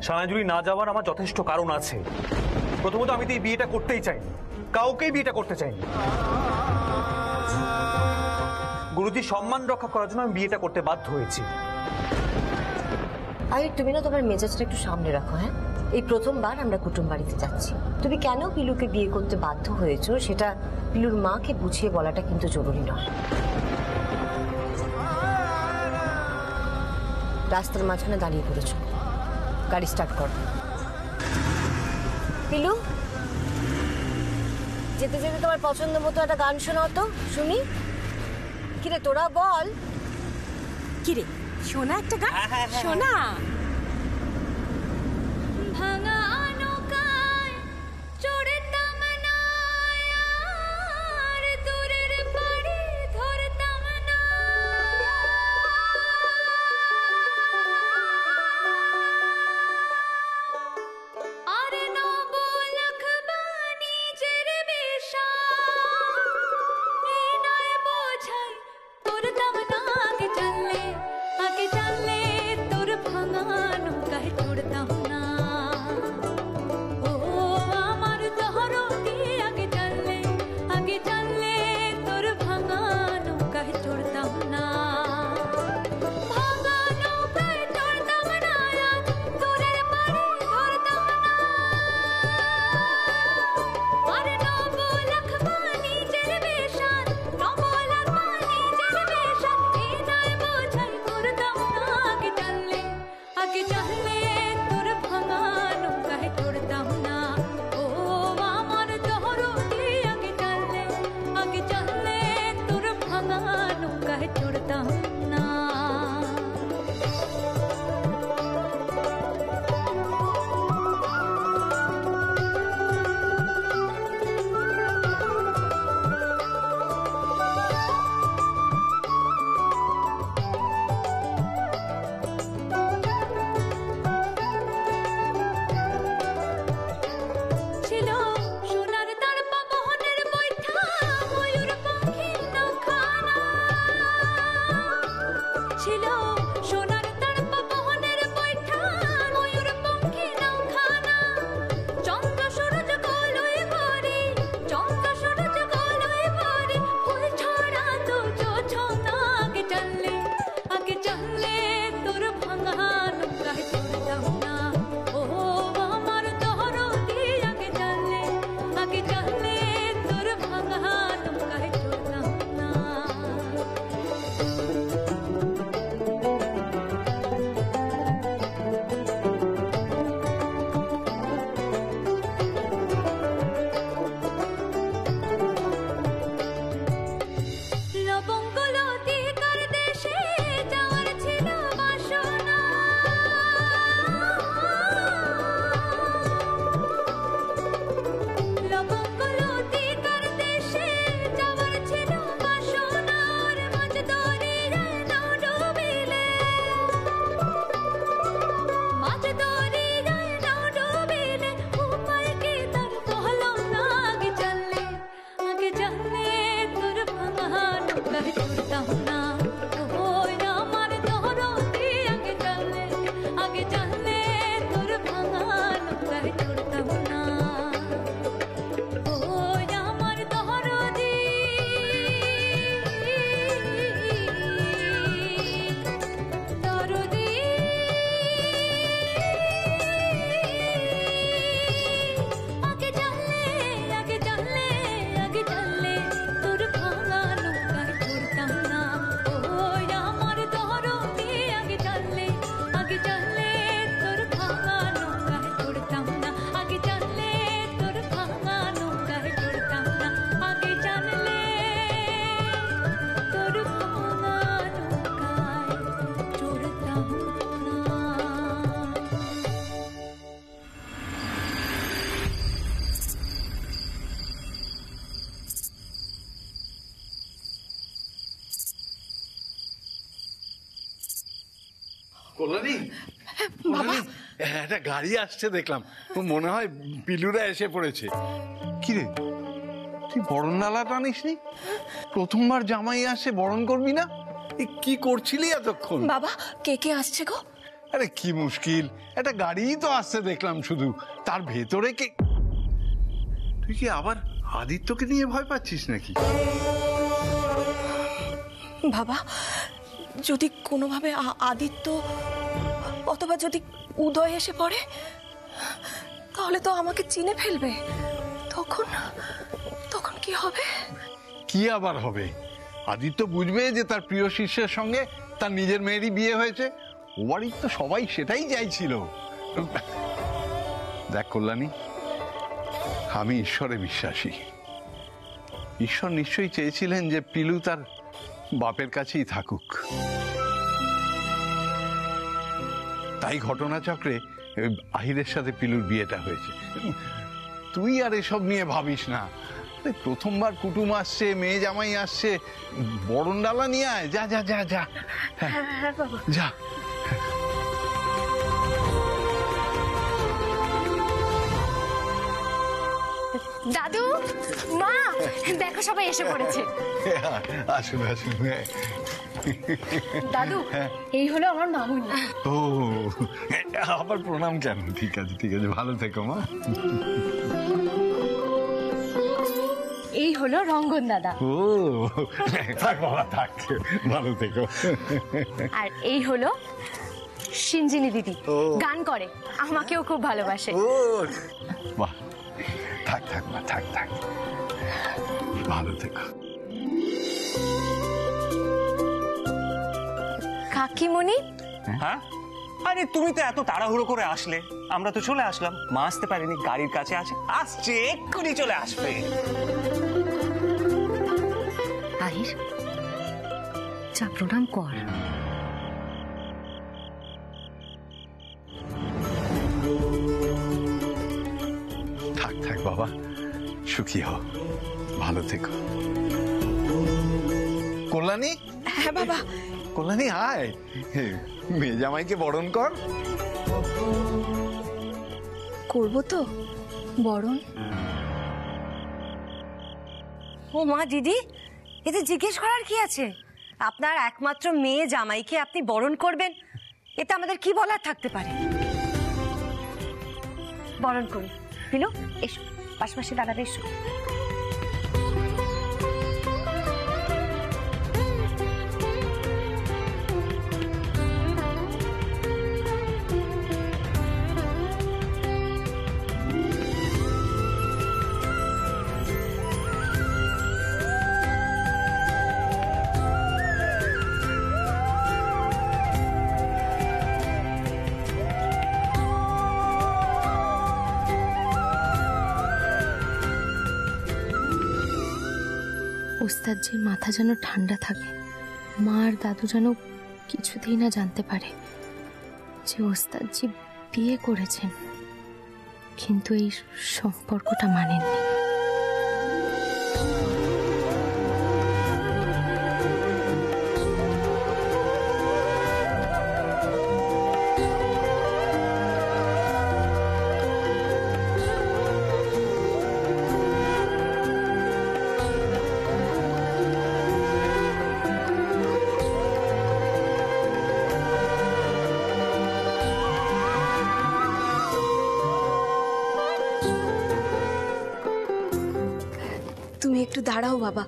সোনাঝুরি না যাওয়ার আমার যথেষ্ট কারণ আছে। প্রথমত আমি তো এই বিয়েটা করতেই চাই, কাউকেই বিয়েটা করতে চাইনি। গুরুজির সম্মান রক্ষা করার জন্য আমি বিয়েটা করতে বাধ্য হয়েছি। আরে তুমি না তোমার মেজাজটা একটু সামনে রাখো। হ্যাঁ, এই প্রথমবার আমরা কুটুম বাড়িতে যাচ্ছি। তুমি কেন পিলুকে বিয়ে করতে বাধ্য হয়েছো সেটা পিলুর মাকে বুঝিয়ে বলাটা কিন্তু জরুরি নয়। রাস্তার মাঝখানে দাঁড়িয়ে পড়েছো, গাড়ি স্টার্ট কর। পিলু, যেতে যেতে তোমার পছন্দ মতো একটা গান শোনাও তো শুনি। কিরে তোরা বল। কিরে শোনা একটা গান, শোনা। ভাঙা নৌকায় চড়তাম না, আর দূরের বাড়ি ধরতাম না। আর 9 লাখ বাণিজ্যের বেশা এই নয় বোঝাই করতাম না। আগে জানলে তোর ভাঙা নৌকায় চড়তাম না। ও আমার দহরতি, আগে জানলে তোর ভাঙা নৌকায় চড়তাম না। ভাঙা নৌকায় চড়তাম না, দূরের বাড়ি ধরতাম না। আর 9 লাখ বাণিজ্যের বেশা, 9 লাখ বাণিজ্যের বেশা এই নয় বোঝাই করতাম না। আগে জানলে তোর ভাঙা নৌকায় চড়তাম না। ও আমার দহরতি, আগে জানলে তোর ভাঙা নৌকায় চড়তাম না। ছিল সোনার তারপা মোহনের বৈঠা, ময়ূর পাখি নৌখানা। ছিল সোনার তারপা মোহনের বৈঠা, ময়ূর পাখি নৌখানা। চন্দ্র সূরজ গলুই ভরি, চন্দ্র সূরজ গলুই ভরি, ফুল ছড়া তো জোছনা। আগে জানলে তোর ভাঙা নৌকায় চড়তাম না। ও আমার দহরতি, আগে জানলে তোর ভাঙা নৌকায় চড়তাম না। লবঙ্গ লতিকার দেশে যাওয়ার ছিল বাসনা। লবঙ্গ লতিকার দেশে যাওয়ার ছিল বাসনা। আর মাঝ দরিয়ায় নাও ডুবিলে, মাঝ দরিয়ায় নাও ডুবিলে, উপায় কি তার বলো না। আগে জানলে তোর ভাঙা নৌকায় চড়তাম না। ও আমার দহরতি, আগে জানলে তোর ভাঙা নৌকায় চড়তাম না। ও আমার দহরতি, দরদি, আগে জানলে তোর ভাঙা নৌকায় চড়তাম না। ও আমার দহরতি, আগে জানলে তোর ভাঙা নৌকায় চড়তাম না। আগে জানলে তোর ভাঙা নৌকায় চড়তাম না। আগে জানলে তোর ভাঙা নৌকায় চড়তাম না। কল্যাণী, একটা গাড়ি আসছে দেখলাম, মনে হয় পিলুরা এসে পড়েছে। কিরে তুই বরণডালা টানিসনি? প্রথমবার জামাই আসে বরণ করবি না? কি করছিলি এতক্ষণ? বাবা কে কে আসছে গো? আরে কি মুশকিল, একটা গাড়িই তো আসছে দেখলাম, শুধু তার ভেতরে কে? তুই কি আবার আদিত্যকে নিয়ে ভয় পাচ্ছিস নাকি? বাবা, যদি কোনোভাবে আদিত্য অথবা যদি উদয় এসে পড়ে, তাহলে তো আমাকে চিনে ফেলবে। তখন তখন কি হবে? কি আবার হবে? আদিত্য বুঝবে যে তার প্রিয় শিষ্যের সঙ্গে তার নিজের মেয়েরই বিয়ে হয়েছে। ও বাড়ির তো সবাই সেটাই চাইছিল। দেখ কল্যাণী, আমি ঈশ্বরে বিশ্বাসী। ঈশ্বর নিশ্চয়ই চেয়েছিলেন যে পিলু তার বাপের কাছেই থাকুক। তাই ঘটনাচক্রে আহিরের সাথে পিলুর বিয়েটা হয়েছে। তুই আর এসব নিয়ে ভাবিস না। প্রথমবার কুটুম আসছে, মেয়ে জামাই আসছে, বরণ ডালা নিয়ে আয়। যা যা যা যা, যা। দাদু, মা, দেখো সবাই এসে পড়েছে। আসুন আসুন। দাদু, এই হলো আমার মামুনি। ও, আবার প্রণাম কেন? ঠিক আছে ঠিক আছে, ভালো থেকো মা। এই হলো রঙ্গন দাদা। ও, থাক বাবা থাক, ভালো থেকো। আর এই হলো সিঞ্জিনী দিদি, গান করে, আমাকেও খুব ভালোবাসে। ও বাহ, থাক থাক মা, থাক থাক, ভালো থেকো। কাকিমণি, হ্যাঁ, আরে তুমি তো এত তাড়াহুড়ো করে আসলে, আমরা তো চলে আসলাম। মা আসতে পারেনি, গাড়ির কাছে আছে, আসছে, এক্ষুনি চলে আসবে। আহির, যা প্রণাম কর। থাক থাক বাবা, সুখী হও, ভালো থেকো। কল্যাণী, হ্যাঁ বাবা। কল্যাণী আয়, মেয়ে জামাইকে বরণ কর। করবো তো বরণ। ও মা, দিদি, এতে জিজ্ঞেস করার কি আছে? আপনার একমাত্র মেয়ে জামাইকে আপনি বরণ করবেন, এতে আমাদের কি বলার থাকতে পারে? বরণ করি। পিলু, এসো, পাশাপাশি দাঁড়াবে, এসো। ওস্তাদজির মাথা যেন ঠান্ডা থাকে, মা আর দাদু যেন কিছুতেই না জানতে পারে যে ওস্তাদজি বিয়ে করেছেন, কিন্তু এই সম্পর্কটা মানেননি। তুমি একটু দাঁড়াও বাবা,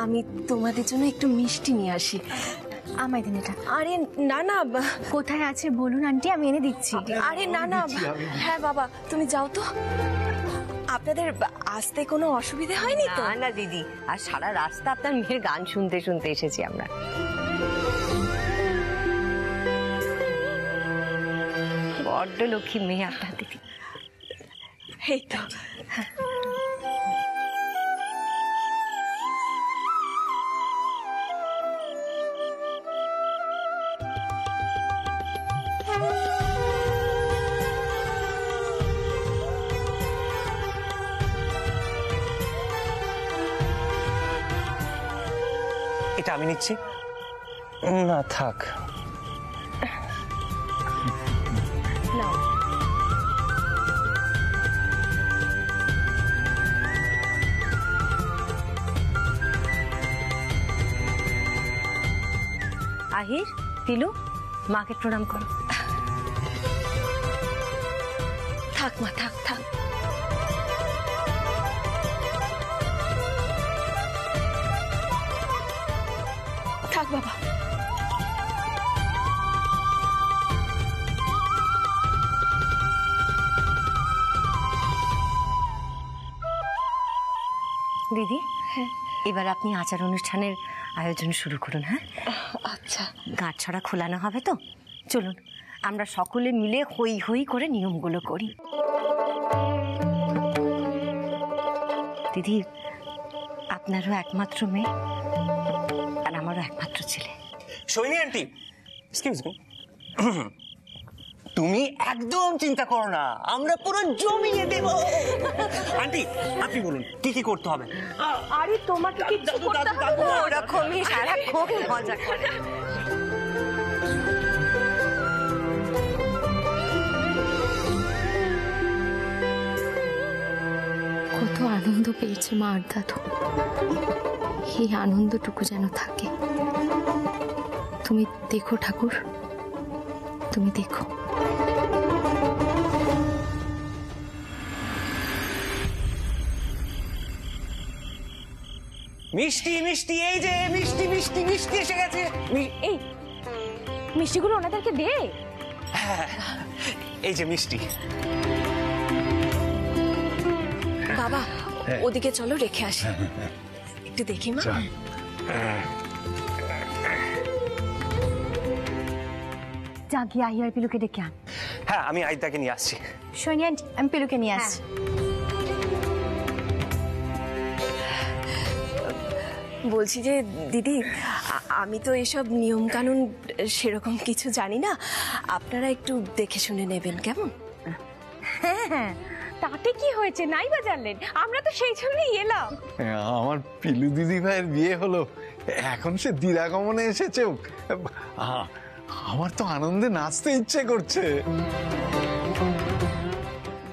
আমি তোমাদের জন্য একটু মিষ্টি নিয়ে আসি। আমায় দিন এটা। আরে না না, কোথায় আছে বলুন আন্টি, আমি এনে দিচ্ছি। আরে না না, হ্যাঁ বাবা, তুমি যাও তো। আপনাদের আসতে কোনো অসুবিধা হয়নি তো? না না দিদি, আর সারা রাস্তা আপনার মেয়ের গান শুনতে শুনতে এসেছি আমরা। বড্ড লক্ষ্মী মেয়ে আপনার দিদি। এই তো। এটা আমি নিচ্ছি। না থাক। নাও। আহির, পিলু, মাকে প্রণাম করো। থাক মা, থাক থাক। থাক বাবা। দিদি, এবার আপনি আচার অনুষ্ঠানের আয়োজন শুরু করুন। হ্যাঁ, আচ্ছা। গাঁটছড়া খোলানো হবে তো, চলুন আমরা সকলে মিলে হই হই করে নিয়মগুলো করি। দিদি, আপনারও একমাত্র মেয়ে আর আমারও একমাত্র ছেলে। সোহিনী আন্টি, এক্সকিউজ মি, তুমি একদম চিন্তা করো না, আমরা পুরো জমিয়ে দেব। আন্টি আপনি বলুন কি কি করতে হবে? আরে তোমাকে কিছু করতে হবে না, ওরকমই সারাক্ষণ মজা করে। কত আনন্দ পেয়েছে মা আর দাদু, এই আনন্দটুকু যেন থাকে। তুমি দেখো ঠাকুর, তুমি দেখো। মিষ্টি মিষ্টি, এই যে মিষ্টি মিষ্টি মিষ্টি এসে গেছে। এই মিষ্টিগুলো ওনাদেরকে দে। এই যে মিষ্টি। বাবা ওদিকে চলো, রেখে আসি। একটু দেখি মা। যা গিয়ে আহিয়ার পিলুকে ডেকে আন। হ্যাঁ, আমি আইদাকে নিয়ে আসছি। সোনিয়া আন্টি, আমি পিলুকে নিয়ে আসছি। বলছি যে দিদি, আমি তো এসব নিয়ম কানুন সেরকম কিছু জানি না, আপনারা একটু দেখে শুনে নেবেন কেমন? হ্যাঁ, তাতে কি হয়েছে, নাই বা জানলেন, আমরা তো সেই জন্যই এলাম। আমার পিলু দিদি ভাইয়ের বিয়ে হলো, এখন সে দিরাগমনে এসেছে। আমার তো আনন্দে নাচতে ইচ্ছে করছে।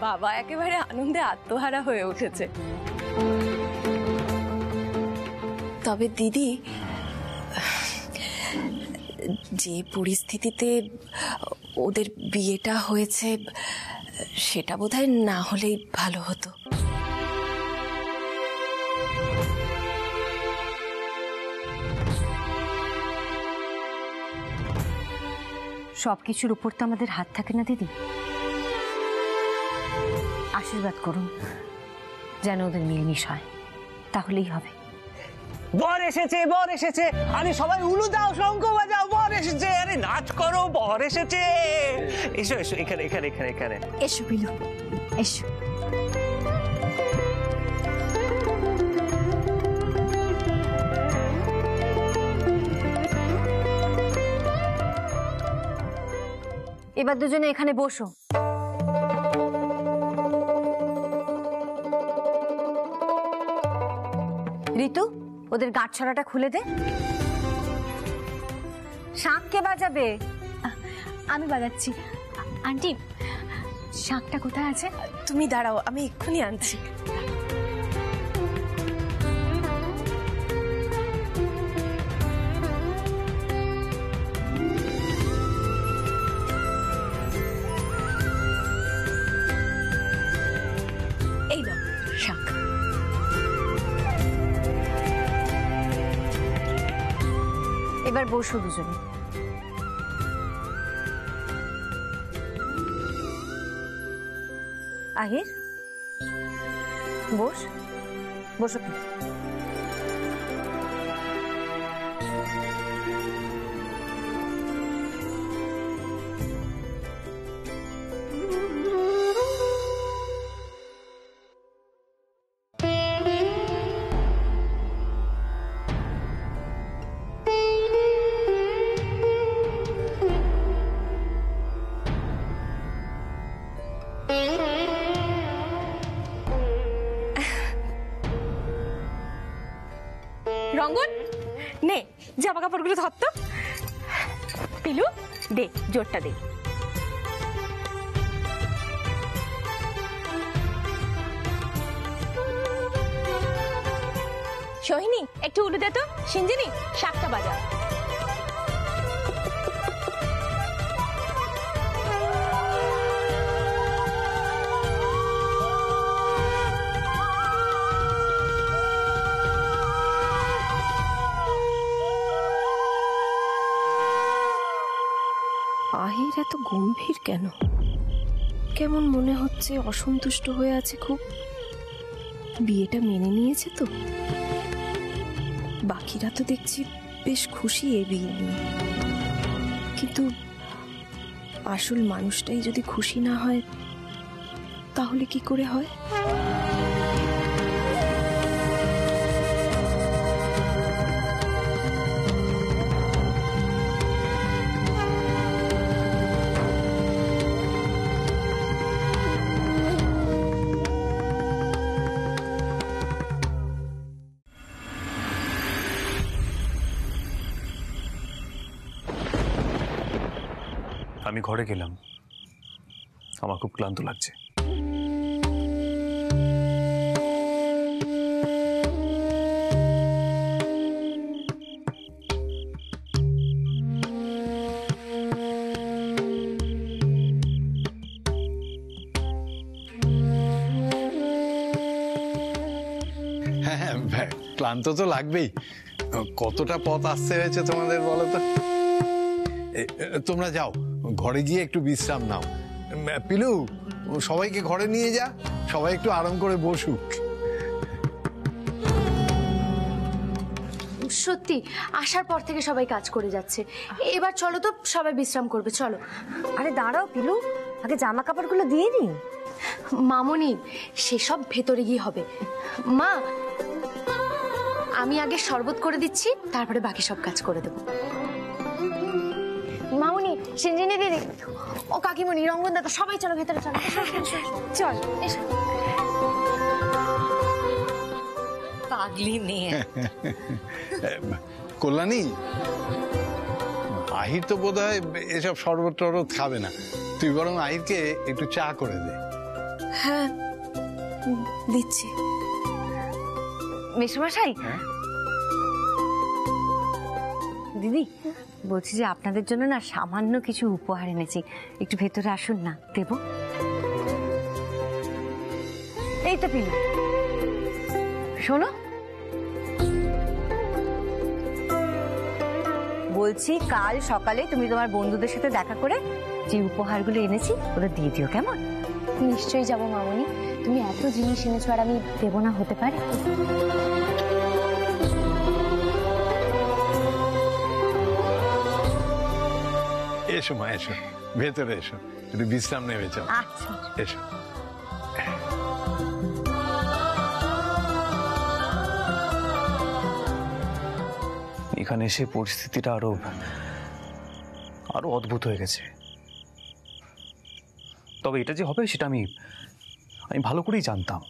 বাবা একেবারে আনন্দে আত্মহারা হয়ে উঠেছে। তবে দিদি, যে পরিস্থিতিতে ওদের বিয়েটা হয়েছে সেটা বোধহয় না হলেই ভালো হতো। সবকিছুর উপর তো আমাদের হাত থাকে না দিদি। আশীর্বাদ করুন যেন ওদের মিলমিশ হয়, তাহলেই হবে। বর এসেছে, বর এসেছে। আরে সবাই উলু দাও, শঙ্খ বাজাও, বর এসেছে। আরে নাচ করো, বর এসেছে। এসো এসো, এখানে এখানে এখানে এখানে এসো পিলু, এসো। এবার দুজনে এখানে বসো। ঋতু, ওদের গাঁটছড়াটা খুলে দে। শাঁখ কে বাজাবে? আমি বাজাচ্ছি। আন্টি, শাঁখটা কোথায় আছে? তুমি দাঁড়াও, আমি এক্ষুনি আনছি। এই নাও শাঁখ। এবার বসো দুজনে। আহির, বস, বসো। রঙ্গন, নে জামা কাপড়গুলো ধর তো। পিলু, দে জোরটা দে। সোহিনী, একটু উলু দে তো। সিঞ্জিনি, শাকটা বাজা। আহির এত গম্ভীর কেন? কেমন মনে হচ্ছে অসন্তুষ্ট হয়ে আছে খুব। বিয়েটা মেনে নিয়েছে তো? বাকিরা তো দেখছি বেশ খুশি এ বিয়ে নিয়ে। কিন্তু আসল মানুষটাই যদি খুশি না হয় তাহলে কি করে হয়? আমি ঘরে গেলাম, আমার খুব ক্লান্ত লাগছে। হ্যাঁ, ক্লান্ত তো লাগবেই। কতটা পথ আসতে হয়েছে তোমাদের বলো তো। তোমরা যাও, ঘরে গিয়ে একটু বিশ্রাম নাও। পিলু, সবাইকে ঘরে নিয়ে যা, সবাই একটু আরাম করে বসুক। সত্যি আসার পর থেকে সবাই কাজ করে যাচ্ছে, এবার চলো তো সবাই বিশ্রাম করবে, চলো। আরে দাঁড়াও পিলু, আগে জামা কাপড়গুলো দিয়ে নি। মামনি, সেসব ভেতরে গিয়ে হবে। মা, আমি আগে শরবত করে দিচ্ছি, তারপরে বাকি সব কাজ করে দেবো। মামনি, সিঞ্জিনি দিদি, ও কাকিমণি, রঙ্গন দাদা, সবাই চলো ভেতরে, চলো। চল, এসো। পাগলি মেয়ে। কল্যাণী, আহির তো বোধহয় এসব শরবত টরবত খাবে না, তুই বরং আহিরকে একটু চা করে দে। হ্যাঁ, দিচ্ছি। মেসোমশাই, দিদি বলছি যে আপনাদের জন্য না সামান্য কিছু উপহার এনেছি, একটু ভেতরে আসুন না, দেব। এই তো পিলু, শোনো, বলছি কাল সকালে তুমি তোমার বন্ধুদের সাথে দেখা করে যে উপহারগুলো এনেছি ওটা দিয়ে দিও, কেমন? নিশ্চয়ই যাবো মামনি, তুমি এত জিনিস এনেছো আর আমি দেবো না হতে পারে? এসো মা, এসো ভেতরে, এসো একটু বিশ্রাম নেবে, চল। আচ্ছা, এসো। এখানে এসে পরিস্থিতিটা আরো অদ্ভুত হয়ে গেছে। তবে এটা যে হবে সেটা আমি ভালো করেই জানতাম।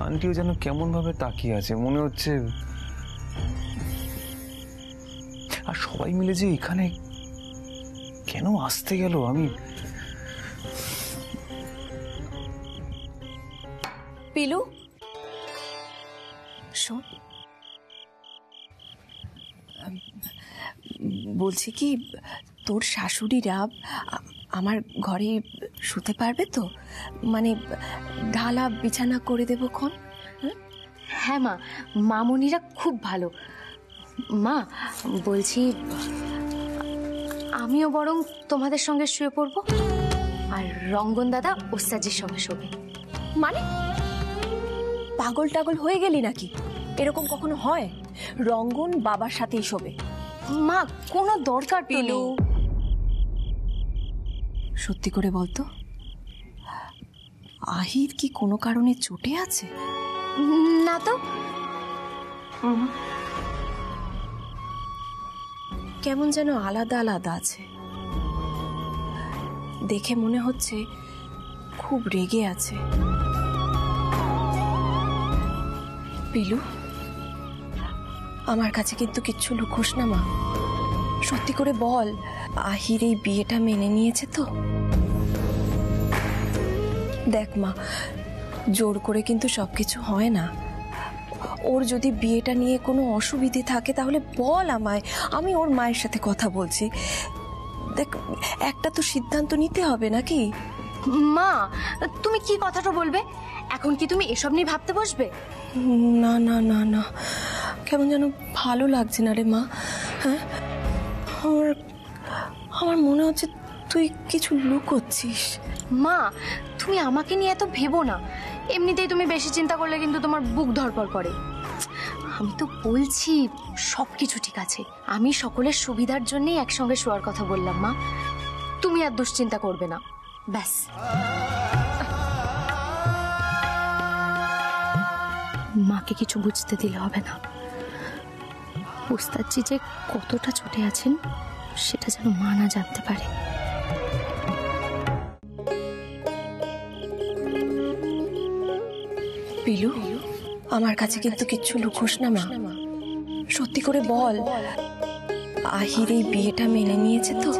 আন্টিও যেন কেমন ভাবে তাকিয়ে আছে, মনে হচ্ছে। আর সবাই মিলে যে এখানে কেন আসতে গেল, আমি পিলু, শোন, বলছি কি, তোর শাশুড়িরা আমার ঘরে শুতে পারবে তো? মানে ঢালা বিছানা করে দেবো ক্ষণ? হ্যাঁ মা, মামনিরা খুব ভালো। মা, বলছি আমিও বরং তোমাদের সঙ্গে শুয়ে পড়বো, আর রঙ্গন দাদা ওস্তাদের সঙ্গে শোবে। মানে পাগল টাগল হয়ে গেলি নাকি? এরকম কখনো হয়? রঙ্গন বাবার সাথেই শোবে। মা, কোনো দরকার পেল। সত্যি করে বলতো, আহির কি কোনো কারণে চটে আছে? না তো। কেমন যেন আলাদা আলাদা আছে, দেখে মনে হচ্ছে খুব রেগে আছে। পিলু, আমার কাছে কিন্তু কিচ্ছু লুকোস না মা, সত্যি করে বল, আহির এই বিয়েটা মেনে নিয়েছে তো? দেখ মা, জোর করে কিন্তু সবকিছু হয় না। ওর যদি বিয়েটা নিয়ে কোনো অসুবিধে থাকে তাহলে বল আমায়, আমি ওর মায়ের সাথে কথা বলছি। দেখ, একটা তো সিদ্ধান্ত নিতে হবে নাকি? মা, তুমি কি কথাটা বলবে? এখন কি তুমি এসব নিয়ে ভাবতে বসবে? না না না না, কেমন যেন ভালো লাগছে না রে মা। হ্যাঁ, আমার আমার মনে হচ্ছে তুই কিছু লুকোচ্ছিস। মা, তুমি আমাকে নিয়ে এত ভেবো না। এমনিতেই তুমি বেশি চিন্তা করলে কিন্তু তোমার বুক ধড়ফড় করে। আমি তো বলছি সব কিছু ঠিক আছে। আমি সকলের সুবিধার জন্যই একসঙ্গে শোয়ার কথা বললাম মা। তুমি আর দুশ্চিন্তা করবে না, ব্যাস। মাকে কিছু বুঝতে দিলে হবে না। ওস্তাদজি যে কতটা চটে আছেন সেটা যেন মা না জানতে পারে। পিলু, আমার কাছে কিন্তু কিচ্ছু লুকোস না মা। সত্যি করে বল, আহির এই বিয়েটা মেনে নিয়েছে তো?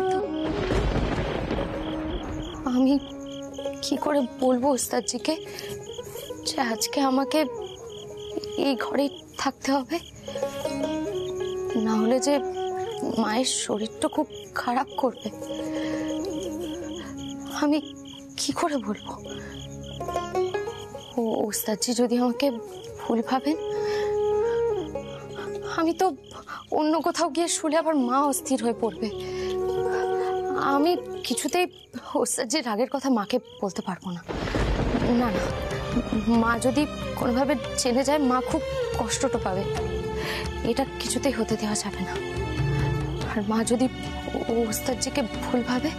আমি কি করে বলবো ওস্তাদজিকে যে আজকে আমাকে এই ঘরেই থাকতে হবে? না হলে যে মায়ের শরীরটা খুব খারাপ করবে। আমি কি করে বলবো? ও ওস্তাদজি যদি আমাকে ভুল ভাবেন, আমি তো অন্য কোথাও গিয়ে শুলে আবার মা অস্থির হয়ে পড়বে। আমি কিছুতেই ওস্তাদজির রাগের কথা মাকে বলতে পারবো না। না না, মা যদি কোনোভাবে জেনে যায় মা খুব কষ্টটা পাবে। এটা কিছুতেই হতে দেওয়া যাবে না। আর মা যদি ওস্তাদজিকে ভুল ভাবে,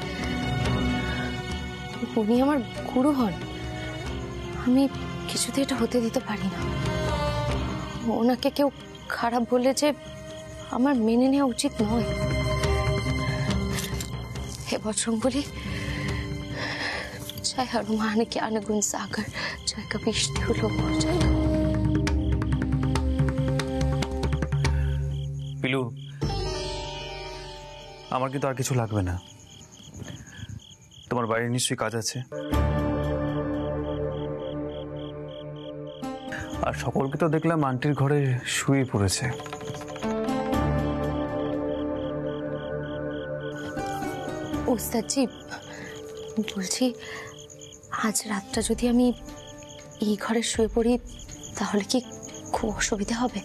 উনি আমার গুরু হন। আমি কিছুতেই এটা হতে দিতে পারি না। ওনাকে কেউ খারাপ বলে যে আমার মেনে নেওয়া উচিত নয়। हे बजरंगबली, जय हनुमान ज्ञान गुण सागर, जय कपीश तिहुलोक, जय পিলু, আমার কিন্তু আর কিছু লাগবে না। তোমার বাইরে নিশ্চয়ই কাজ আছে। আর সকলকে তো দেখলাম আন্টির ঘরে শুয়ে পড়েছে। ওস্তাদজি বলছি, আজ রাতটা যদি আমি এই ঘরে শুয়ে পড়ি তাহলে কি খুব অসুবিধা হবে?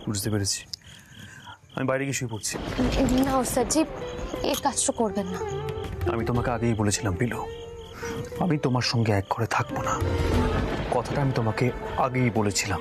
বুঝতে পেরেছি, আমি বাইরে গিয়ে শুয়ে পড়ছি। না ওস্তাদজি, এই কাজটা করবেন না। আমি তোমাকে আগেই বলেছিলাম পিলু, আমি তোমার সঙ্গে এক ঘরে থাকবো না। কথাটা আমি তোমাকে আগেই বলেছিলাম।